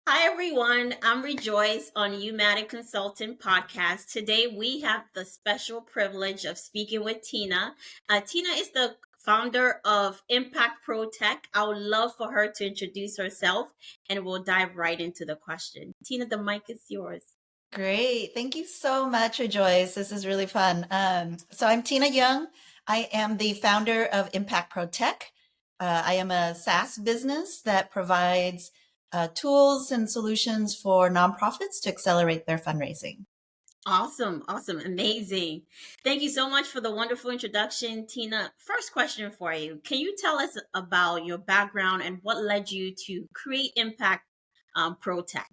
Hi, everyone. I'm Rejoice on Umatta Consultant Podcast. Today, we have the special privilege of speaking with Tina. Tina is the founder of Impact Pro Tech. I would love for her to introduce herself, and we'll dive right into the question. Tina, the mic is yours. Great. Thank you so much, Joyce. This is really fun. So I'm Tina Young. I am the founder of Impact Pro Tech. I am a SaaS business that provides tools and solutions for nonprofits to accelerate their fundraising. Awesome. Amazing. Thank you so much for the wonderful introduction, Tina. First question for you. Can you tell us about your background and what led you to create Impact Pro Tech?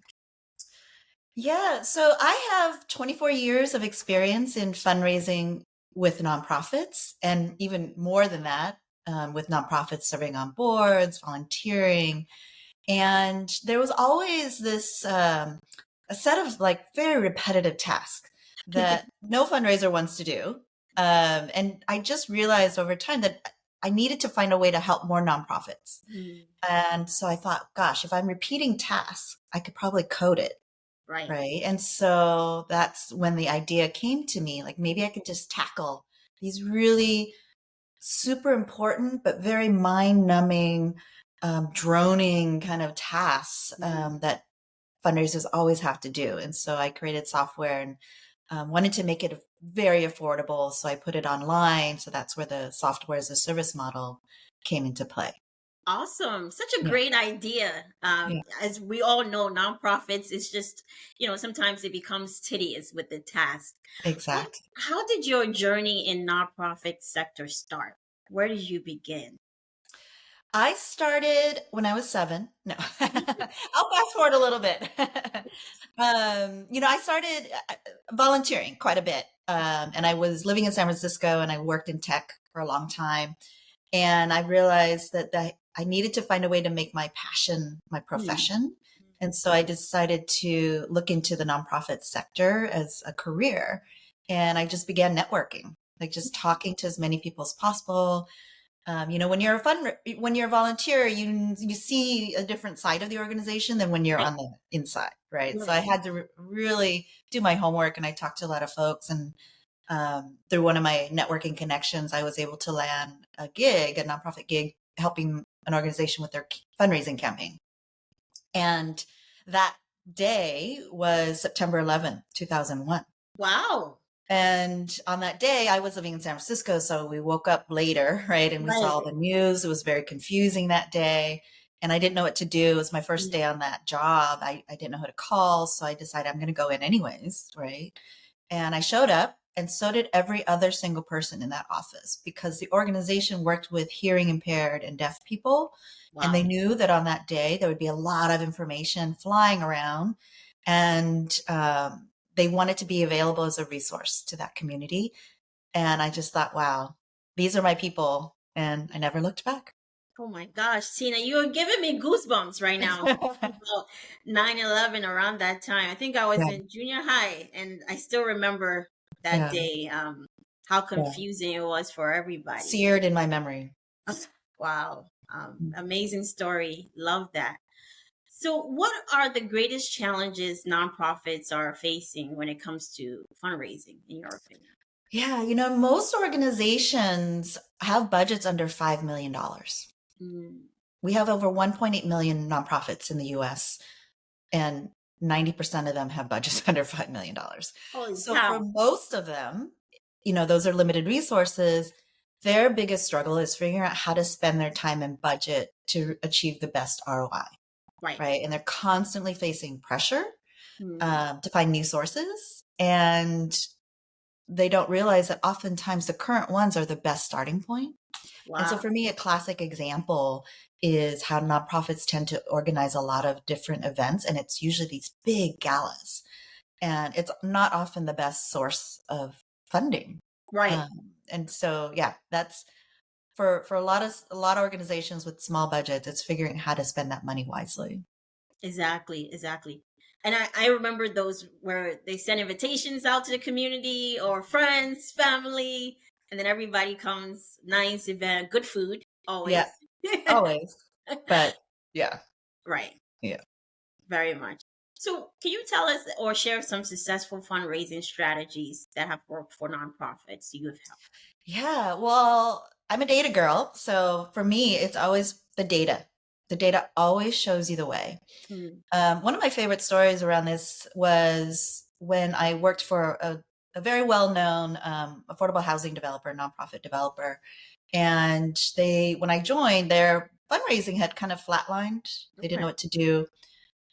Yeah, so I have 24 years of experience in fundraising with nonprofits, and even more than that, with nonprofits serving on boards, volunteering. And there was always this a set of like very repetitive tasks that no fundraiser wants to do. And I just realized over time that I needed to find a way to help more nonprofits. Mm, And so I thought, gosh, if I'm repeating tasks, I could probably code it. right. Right. And so that's when the idea came to me, like maybe I could just tackle these really super important, but very mind numbing, droning kind of tasks that fundraisers always have to do. And so I created software and wanted to make it very affordable. So I put it online. So that's where the software as a service model came into play. Awesome. Such a Yeah. great idea. Yeah. As we all know, nonprofits is just, sometimes it becomes tedious with the task. What, Exactly. how did your journey in nonprofit sector start? Where did you begin? I started when I was 7. No, I'll fast forward a little bit. I started volunteering quite a bit. And I was living in San Francisco and I worked in tech for a long time. And I realized that I needed to find a way to make my passion my Mm. profession. And so I decided to look into the nonprofit sector as a career. And I just began networking, like just talking to as many people as possible. When you're when you're a volunteer, you see a different side of the organization than when you're Right. on the inside, right? So I Right. had to really do my homework, and I talked to a lot of folks. And through one of my networking connections, I was able to land a gig, a nonprofit gig, helping an organization with their fundraising campaign. And that day was September 11th, 2001. Wow. And on that day, I was living in San Francisco, so we woke up later, right? And we Right. saw the news. It was very confusing that day. And I didn't know what to do. It was my first Mm. day on that job. I didn't know who to call. So I decided I'm going to go in anyways, right? And I showed up, and so did every other single person in that office because the organization worked with hearing impaired and deaf people. And they Wow. knew that on that day, there would be a lot of information flying around. And they wanted to be available as a resource to that community. And I just thought, wow, these are my people. And I never looked back. Oh my gosh, Tina, you're giving me goosebumps right now. About 9/11 around that time. I think I was Yeah. in junior high and I still remember that Yeah. day, how Yeah. confusing it was for everybody. Seared in my memory. Wow. Amazing story. Love that. So, what are the greatest challenges nonprofits are facing when it comes to fundraising, in your opinion? Yeah. Most organizations have budgets under $5 million. Mm, We have over 1.8 million nonprofits in the US, and 90% of them have budgets under $5 million. holy So for cow. most of them, those are limited resources. Their biggest struggle is figuring out how to spend their time and budget to achieve the best ROI, Right. right? And they're constantly facing pressure Mm, to find new sources. And they don't realize that oftentimes the current ones are the best starting point. And so wow. for me, a classic example is how nonprofits tend to organize a lot of different events, and it's usually these big galas. And it's not often the best source of funding. Right. And so, yeah, that's for a lot of organizations with small budgets, it's figuring how to spend that money wisely. Exactly. And I remember those where they send invitations out to the community or friends, family, and then everybody comes, nice event, good food, Yeah, always. always. But yeah, Right. yeah. very much. So, can you tell us or share some successful fundraising strategies that have worked for nonprofits you have helped? Yeah, well, I'm a data girl. So for me, it's always the data. The data always shows you the way. Mm, One of my favorite stories around this was when I worked for a very well-known affordable housing developer, nonprofit developer. And when I joined, their fundraising had kind of flatlined. They didn't know okay, what to do.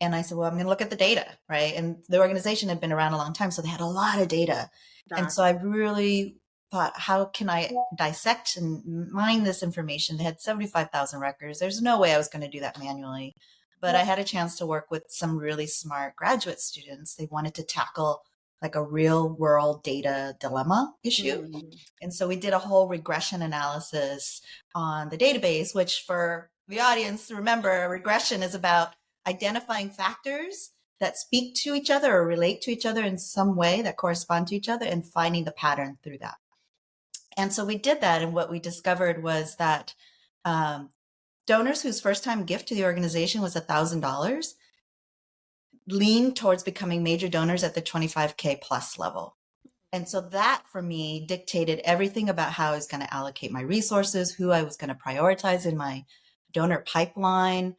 And I said, well, I'm going to look at the data, right? And the organization had been around a long time, so they had a lot of data. And got so I really thought, how can I dissect and mine this information? They had 75,000 records. There's no way I was going to do that manually. But I had a chance to work with some really smart graduate students. They wanted to tackle like a real world data dilemma issue. mm, And so we did a whole regression analysis on the database, which for the audience, remember, regression is about identifying factors that speak to each other or relate to each other in some way that correspond to each other and finding the pattern through that. And so we did that. And what we discovered was that um, donors whose first time gift to the organization was $1,000 leaned towards becoming major donors at the 25K plus level. And so that for me dictated everything about how I was going to allocate my resources, who I was going to prioritize in my donor pipeline,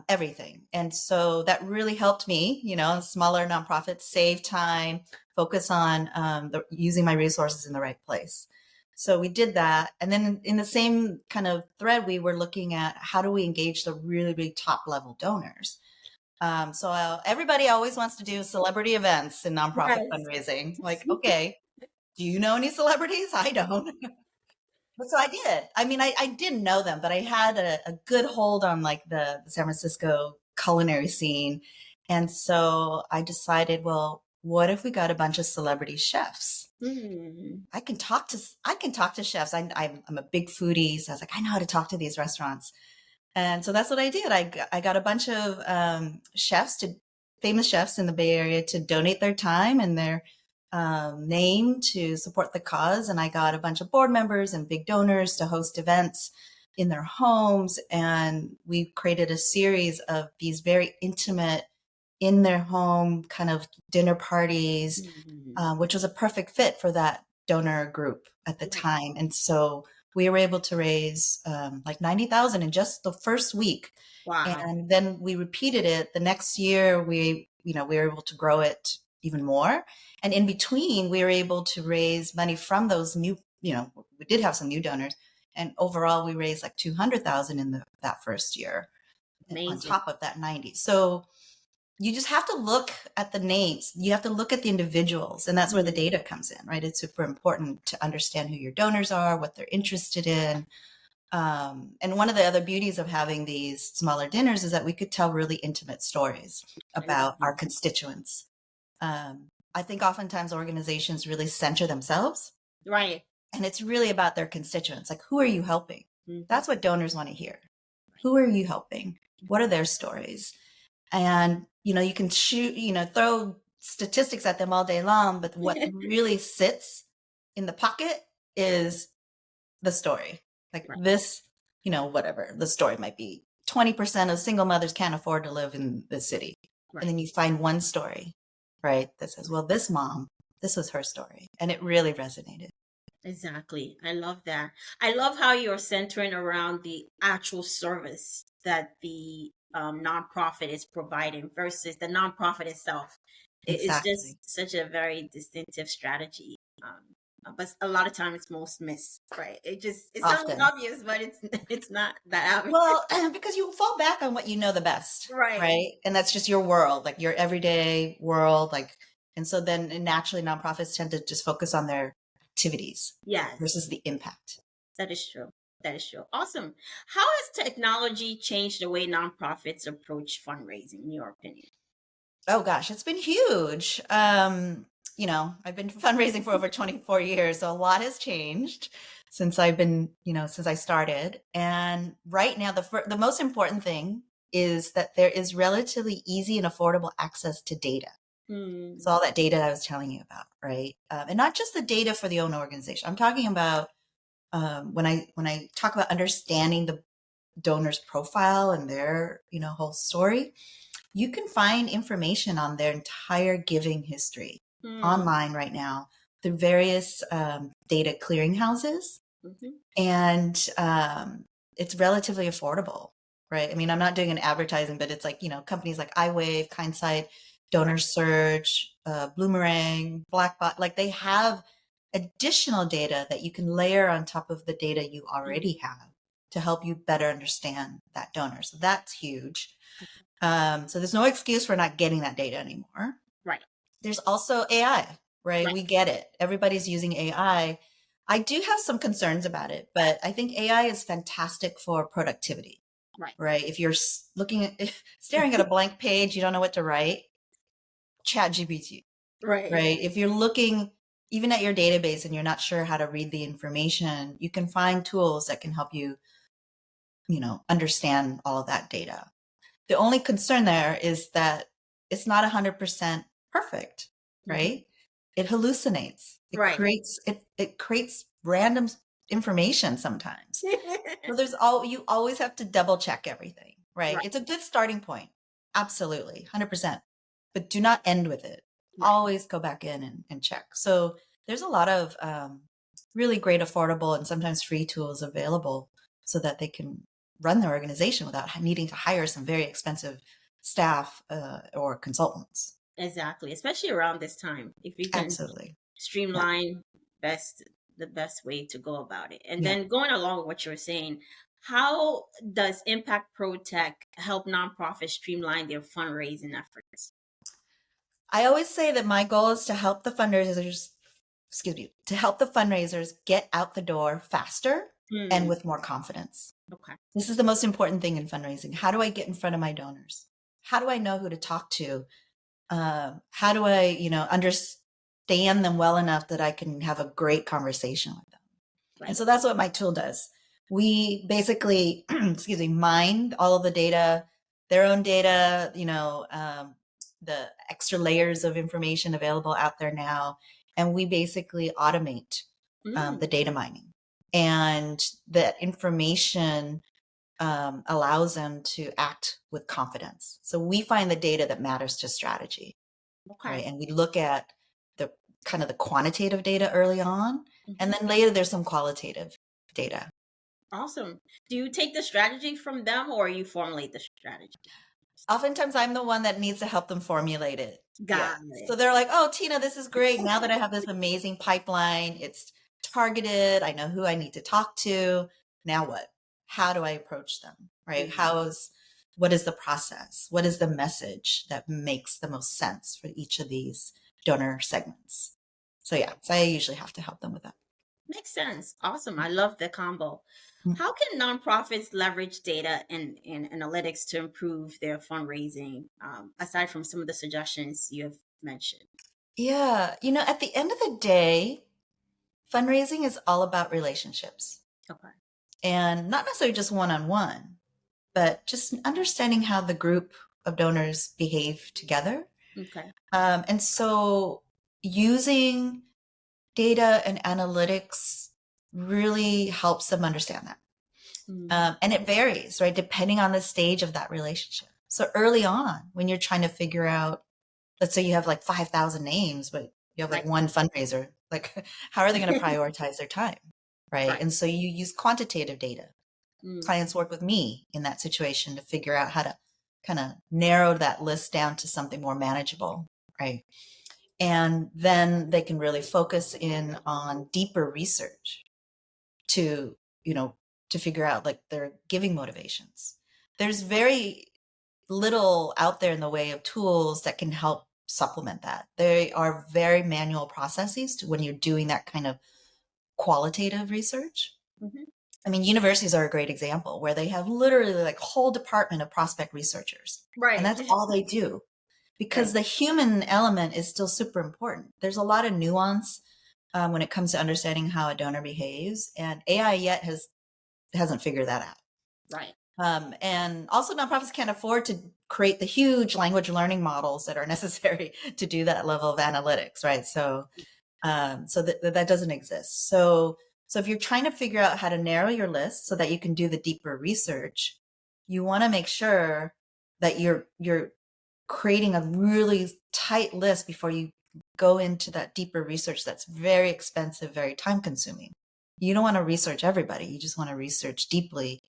everything. And so that really helped me, smaller nonprofits, save time, focus on using my resources in the right place. So we did that. And then in the same kind of thread, we were looking at how do we engage the really, really top level donors. Everybody always wants to do celebrity events in nonprofit yes. fundraising. Like, okay, do you know any celebrities? I don't. But so I did. I mean, I didn't know them, but I had a good hold on like the San Francisco culinary scene. And so I decided, well, what if we got a bunch of celebrity chefs? Mm, I can talk to chefs. I'm a big foodie, so I was like, I know how to talk to these restaurants. And so that's what I did. I got a bunch of famous chefs in the Bay Area to donate their time and their name to support the cause. And I got a bunch of board members and big donors to host events in their homes. And we created a series of these very intimate, in their home kind of dinner parties, mm, which was a perfect fit for that donor group at the right. time. And so we were able to raise like 90,000 in just the first week. Wow. And then we repeated it the next year. We were able to grow it even more. And in between, we were able to raise money from those new, we did have some new donors. And overall, we raised like 200,000 in that first year on Amazing. top of that 90. So you just have to look at the names. You have to look at the individuals, and that's where the Mm, data comes in, right? It's super important to understand who your donors are, what they're interested in. And one of the other beauties of having these smaller dinners is that we could tell really intimate stories I about love our that. constituents. I think oftentimes organizations really center themselves, Right. and it's really about their constituents. Like, who are you helping? Hmm. That's what donors want to hear. Who are you helping? What are their stories? And you can throw statistics at them all day long, but what really sits in the pocket is the story. Like Right. this, whatever the story might be, 20% of single mothers can't afford to live in the city. And Right. then you find one story, right, that says, well, this mom, this was her story, and it really resonated. Exactly. I love that. I love how you're centering around the actual service that the nonprofit is providing versus the nonprofit itself. It's just Exactly. such a very distinctive strategy. But a lot of time it's most missed, right? It sounds Often. obvious, but it's not that obvious. Well, because you fall back on what you know the best, Right. right? And that's just your world, like your everyday world. And so then naturally nonprofits tend to just focus on their activities Yes, versus the impact. that is true. That is true. Awesome. How has technology changed the way nonprofits approach fundraising, in your opinion? Oh gosh, it's been huge. I've been fundraising for over 24 years, so a lot has changed since I started. And right now, the most important thing is that there is relatively easy and affordable access to data. Hmm. So all that data I was telling you about, right? And not just the data for the own organization. I'm talking about when I talk about understanding the donor's profile and their whole story. you can find information on their entire giving history Mm. online right now through various data clearinghouses. Mm-hmm. And it's relatively affordable, right? I mean, I'm not doing an advertising, but it's like, companies like iWave, Kindsight, Donor Right. Search, Bloomerang, Blackbot, like they have additional data that you can layer on top of the data you Mm. already have to help you better understand that donor. So that's huge. Okay. So there's no excuse for not getting that data anymore. Right. There's also AI, right? Right. We get it. Everybody's using AI. I do have some concerns about it, but I think AI is fantastic for productivity, Right. right? If you're looking at, staring at a blank page, you don't know what to write, chat GPT, Right. right? If you're looking even at your database and you're not sure how to read the information, you can find tools that can help you, understand all of that data. The only concern there is that it's not 100% perfect, Mm-hmm. right? It hallucinates. Right. It creates random information sometimes. So you always have to double check everything, right? Right. It's a good starting point. Absolutely, 100%. But do not end with it. Right. Always go back in and check. So there's a lot of really great, affordable, and sometimes free tools available so that they can run their organization without needing to hire some very expensive staff or consultants. Exactly. Especially around this time, if you can Absolutely. Yeah. streamline best the best way to go about it. And Yeah. then going along with what you're saying, how does Impact Pro Tech help nonprofits streamline their fundraising efforts? I always say that my goal is to help the fundraisers, to help the fundraisers get out the door faster and Hmm. with more confidence. Okay. This is the most important thing in fundraising. How do I get in front of my donors? How do I know who to talk to? How do I, understand them well enough that I can have a great conversation with them? And Right. so that's what my tool does. We basically, mine all of the data, their own data, the extra layers of information available out there now. And we basically automate Mm. the data mining. And that information allows them to act with confidence. So we find the data that matters to strategy, Okay. right? And we look at the kind of the quantitative data early on, and Hmm. then later there's some qualitative data. Awesome. Do you take the strategy from them or you formulate the strategy? Oftentimes I'm the one that needs to help them formulate it. Yeah. Got So it. they're like, oh, Tina, this is great. Now that I have this amazing pipeline, it's targeted. I know who I need to talk to. Now what? How do I approach them? Right? Mm. What is the process? What is the message that makes the most sense for each of these donor segments? So yeah, so I usually have to help them with that. Makes sense. Awesome. I love the combo. Mm. How can nonprofits leverage data and analytics to improve their fundraising, aside from some of the suggestions you have mentioned? Yeah, at the end of the day, fundraising is all about relationships. Okay. And not necessarily just one on one, but just understanding how the group of donors behave together. Okay. And so using data and analytics really helps them understand that. Mm. And it varies, right, depending on the stage of that relationship. So early on, when you're trying to figure out, let's say you have like 5,000 names, but you have like Right. one fundraiser, like how are they going to prioritize their time? Right. Right. And so you use quantitative data. Mm. Clients work with me in that situation to figure out how to kind of narrow that list down to something more manageable, right? And then they can really focus in on deeper research to, you know, to figure out like their giving motivations. There's very little out there in the way of tools that can help supplement that. They are very manual processes to when you're doing that kind of qualitative research. Hmm. I mean, universities are a great example where they have literally like a whole department of prospect researchers, and Right. that's all they do because Right. the human element is still super important. There's a lot of nuance when it comes to understanding how a donor behaves, and AI yet hasn't figured that out. Right. And also, nonprofits can't afford to create the huge language learning models that are necessary to do that level of analytics, right? So that doesn't exist. So if you're trying to figure out how to narrow your list so that you can do the deeper research, you want to make sure that you're creating a really tight list before you go into that deeper research that's very expensive, very time consuming. You don't want to research everybody. You just want to research deeply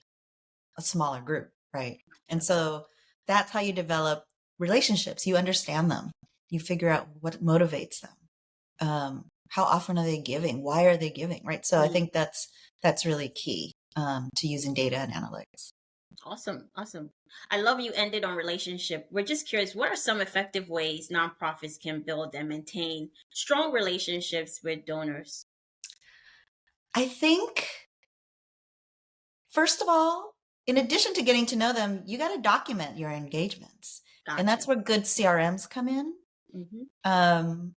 a smaller group, right? And so that's how you develop relationships. You understand them. You figure out what motivates them. How often are they giving? Why are they giving? Right. So I think that's really key to using data and analytics. Awesome. Awesome. I love you ended on relationship. We're just curious, what are some effective ways nonprofits can build and maintain strong relationships with donors? I think, first of all, in addition to getting to know them, you got to document your engagements. And Gotcha. that's where good CRMs come in. Hmm. Um,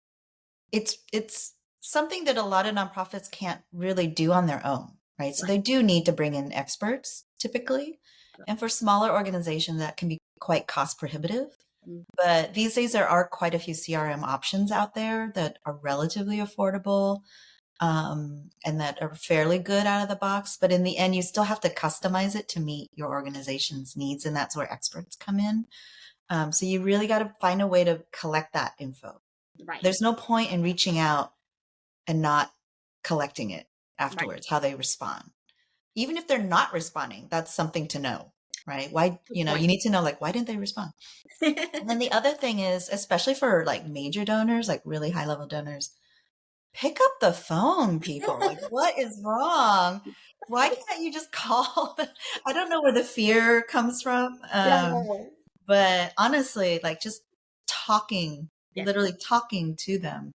it's something that a lot of nonprofits can't really do on their own, right? So Right. they do need to bring in experts typically. And for smaller organizations, that can be quite cost prohibitive. Mhm. But these days, there are quite a few CRM options out there that are relatively affordable, and that are fairly good out of the box. But in the end, you still have to customize it to meet your organization's needs. And that's where experts come in. So you really got to find a way to collect that info. Right. There's no point in reaching out and not collecting it Right. afterwards, how they respond. Even if they're not responding, that's something to know, right? Why, Good you point. need to know, like, why didn't they respond? And then the other thing is, especially for like major donors, like really high level donors, pick up the phone, people. Like, what is wrong? Why can't you just call? I don't know where the fear comes from. Yeah. But honestly, like just talking, Yeah. literally talking to them.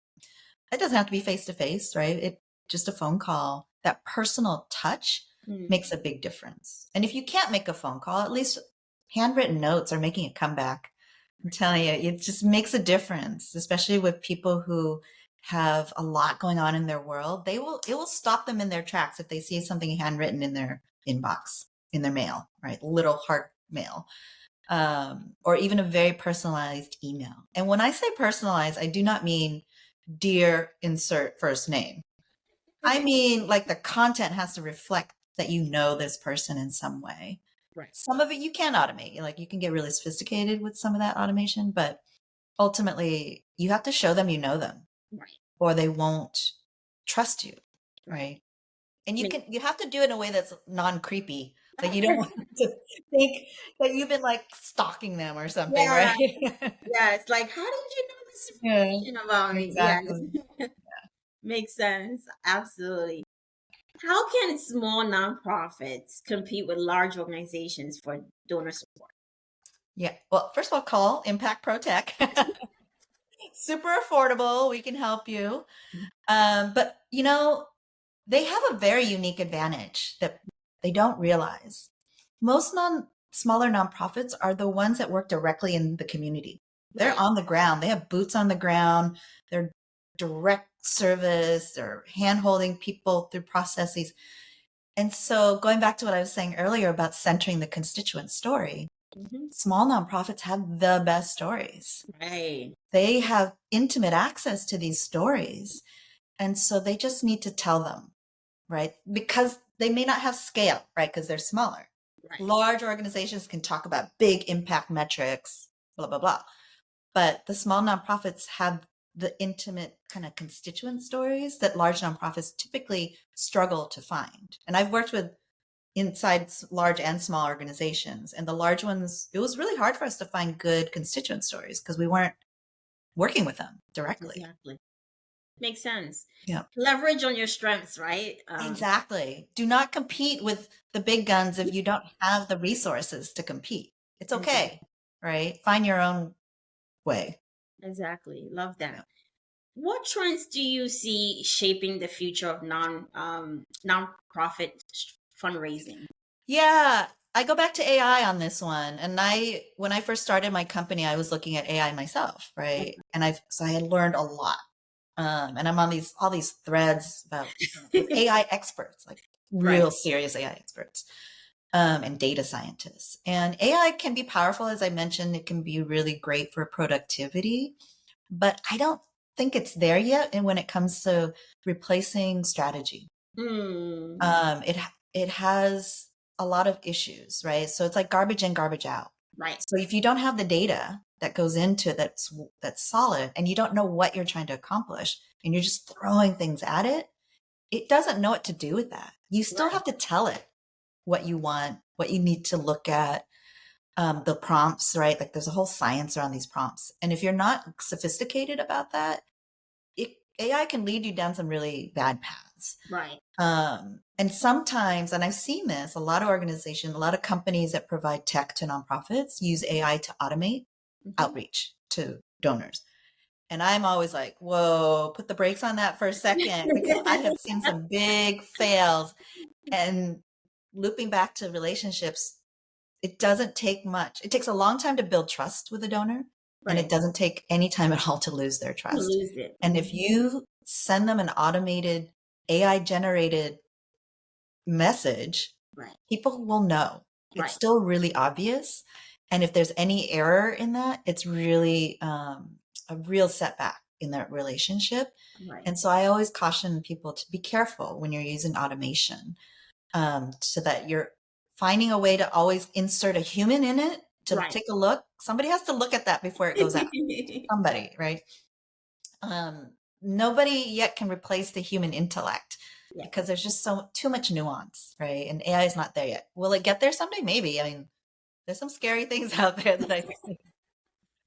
It doesn't have to be face to face, right? It just a phone call. That personal touch Mm. makes a big difference. And if you can't make a phone call, at least handwritten notes are making a comeback. I'm telling you, it just makes a difference, especially with people who have a lot going on in their world. It will stop them in their tracks if they see something handwritten in their inbox, in their mail, right? Little heart mail. Or even a very personalized email. And when I say personalized, I do not mean dear insert first name. I mean, like the content has to reflect that you know this person in some way. Right. Some of it you can automate. Like you can get really sophisticated with some of that automation, but ultimately you have to show them you know them Right. or they won't trust you. Right. Right. And Make- you have to do it in a way that's non-creepy. Like you don't want to think that you've been like stalking them or something, yeah. right? Yeah. It's like, how did you know this Yeah, information about me? exactly. Yes. Makes sense. Absolutely. How can small nonprofits compete with large organizations for donor support? Yeah. Well, first of all, call Impact Pro Tech. Super affordable. We can help you. But they have a very unique advantage that they don't realize. Most smaller nonprofits are the ones that work directly in the community. They're Right. on the ground. They have boots on the ground. They're direct service. They're hand holding people through processes. And so going back to what I was saying earlier about centering the constituent story, Hmm. small nonprofits have the best stories. Right. They have intimate access to these stories. And so they just need to tell them, right? Because they may not have scale, right? Because they're smaller. Right. Large organizations can talk about big impact metrics, blah, blah, blah. But the small nonprofits have the intimate kind of constituent stories that large nonprofits typically struggle to find. And I've worked with inside large and small organizations, and the large ones, it was really hard for us to find good constituent stories because we weren't working with them directly. Exactly. Makes sense. Yeah. Leverage on your strengths, right? Exactly. Do not compete with the big guns if you don't have the resources to compete. It's Exactly. okay, right? Find your own way. Exactly. Love Yeah. that. What trends do you see shaping the future of nonprofit fundraising? Yeah, I go back to AI on this one. And when I first started my company, I was looking at AI myself, right? And so I had learned a lot. And I'm on all these threads about with AI experts, like Right. real serious AI experts, and data scientists. And AI can be powerful, as I mentioned. It can be really great for productivity, but I don't think it's there yet. And when it comes to replacing strategy, Hmm. it has a lot of issues, right? So it's like garbage in, garbage out. Right. So if you don't have the data, that goes into it that's solid, and you don't know what you're trying to accomplish, and you're just throwing things at it, it doesn't know what to do with that. You still Right. have to tell it what you want, what you need to look at, the prompts, right? Like there's a whole science around these prompts. And if you're not sophisticated about that, AI can lead you down some really bad paths. Right. And sometimes, and I've seen this, a lot of organizations, a lot of companies that provide tech to nonprofits use AI to automate outreach to donors. And I'm always like, whoa, put the brakes on that for a second, because I have seen some big fails. And looping back to relationships, it doesn't take much. It takes a long time to build trust with a donor, and it Right. doesn't take any time at all to lose their To trust. lose it. And if you send them an automated AI generated message, Right. people will know. It's Right. still really obvious. And if there's any error in that, it's really a real setback in that relationship. Right. And so I always caution people to be careful when you're using automation, so that you're finding a way to always insert a human in it to Right. take a look. Somebody has to look at that before it goes out. Somebody, right? Nobody yet can replace the human intellect, Yeah. because there's just too much nuance, right? And AI is not there yet. Will it get there someday? Maybe. I mean, there's some scary things out there that I see.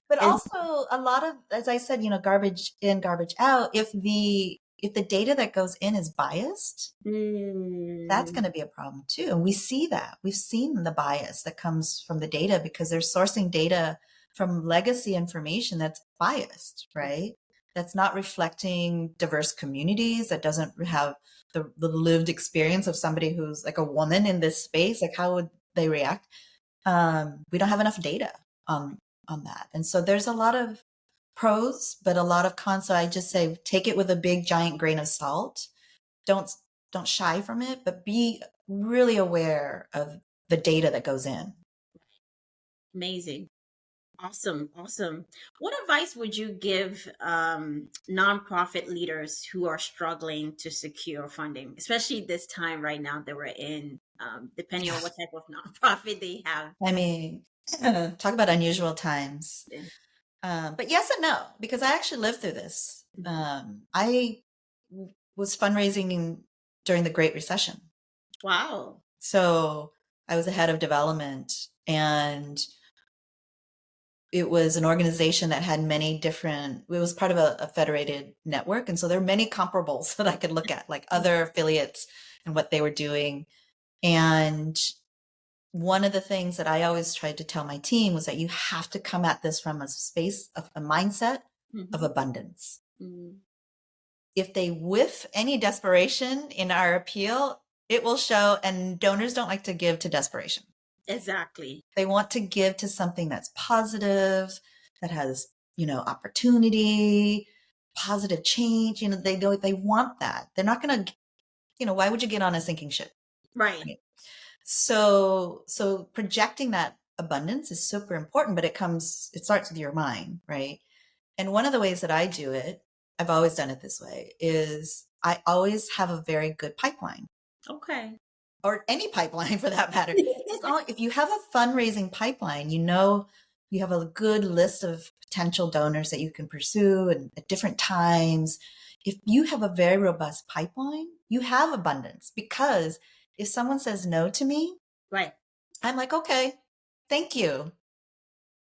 But And also a lot of, as I said, garbage in, garbage out. If the data that goes in is biased, that's mm, going to be a problem too. And we see that. We've seen the bias that comes from the data, because they're sourcing data from legacy information that's biased, right? That's not reflecting diverse communities, that doesn't have the lived experience of somebody who's like a woman in this space. Like, how would they react? We don't have enough data on that. And so there's a lot of pros, but a lot of cons. So I just say, take it with a big giant grain of salt. Don't don't shy from it, but be really aware of the data that goes in. amazing. Awesome. Awesome. What advice would you give nonprofit leaders who are struggling to secure funding, especially this time right now that we're in, depending on Yeah. what type of nonprofit they have? I mean, talk about unusual times. Yeah. But yes and no, because I actually lived through this. I was fundraising during the Great Recession. Wow. So I was the head of development, and it was an organization that had many different, it was part of a federated network. And so there are many comparables that I could look at, like other affiliates and what they were doing. And one of the things that I always tried to tell my team was that you have to come at this from a space of a mindset of Mm-hmm. abundance. Mm-hmm. If they whiff any desperation in our appeal, it will show. And donors don't like to give to desperation. Exactly. They want to give to something that's positive, that has, opportunity, positive change. They want that. They're not going to, why would you get on a sinking ship? Right. Right? So projecting that abundance is super important, but it starts with your mind, right? And one of the ways that I do it, I've always done it this way, is I always have a very good pipeline, Okay. or any pipeline for that matter. If you have a fundraising pipeline, you have a good list of potential donors that you can pursue and at different times. If you have a very robust pipeline, you have abundance, because if someone says no to me, Right. I'm like, okay, thank you.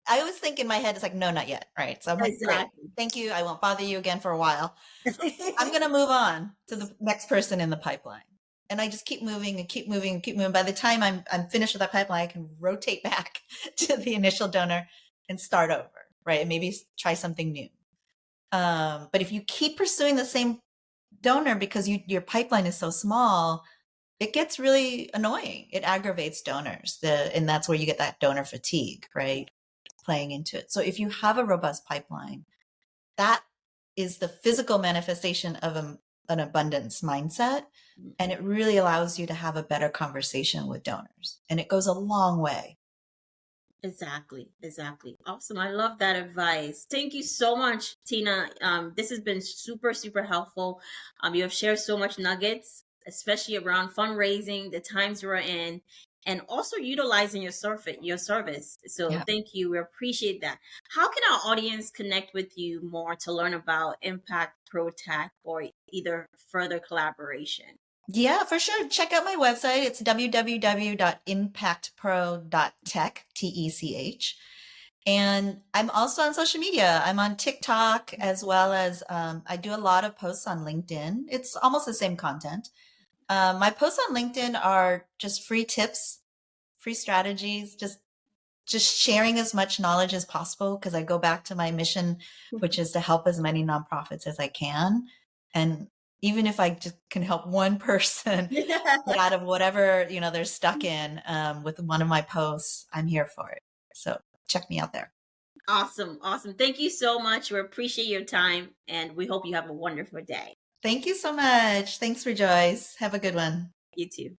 I always think in my head, it's like, no, not yet. Right. So I'm like, great. Exactly. Thank you. I won't bother you again for a while. I'm going to move on to the next person in the pipeline. And I just keep moving and keep moving and keep moving. By the time I'm finished with that pipeline, I can rotate back to the initial donor and start over, right? And maybe try something new. But if you keep pursuing the same donor because your pipeline is so small, it gets really annoying. It aggravates donors. And that's where you get that donor fatigue, right? Playing into it. So if you have a robust pipeline, that is the physical manifestation of an abundance mindset. And it really allows you to have a better conversation with donors. And it goes a long way. Exactly. Exactly. Awesome. I love that advice. Thank you so much, Tina. This has been super, super helpful. You have shared so much nuggets, especially around fundraising, the times we're in, and also utilizing your service. So Yeah. thank you. We appreciate that. How can our audience connect with you more to learn about Impact Pro Tech or either further collaboration? Yeah, for sure. Check out my website. It's www.impactpro.tech, Tech. And I'm also on social media. I'm on TikTok as well as I do a lot of posts on LinkedIn. It's almost the same content. My posts on LinkedIn are just free tips, free strategies, just sharing as much knowledge as possible because I go back to my mission, which is to help as many nonprofits as I can. And even if I just can help one person get out of whatever, they're stuck in with one of my posts, I'm here for it. So check me out there. Awesome. Awesome. Thank you so much. We appreciate your time and we hope you have a wonderful day. Thank you so much. Thanks, Rejoice. Have a good one. You too.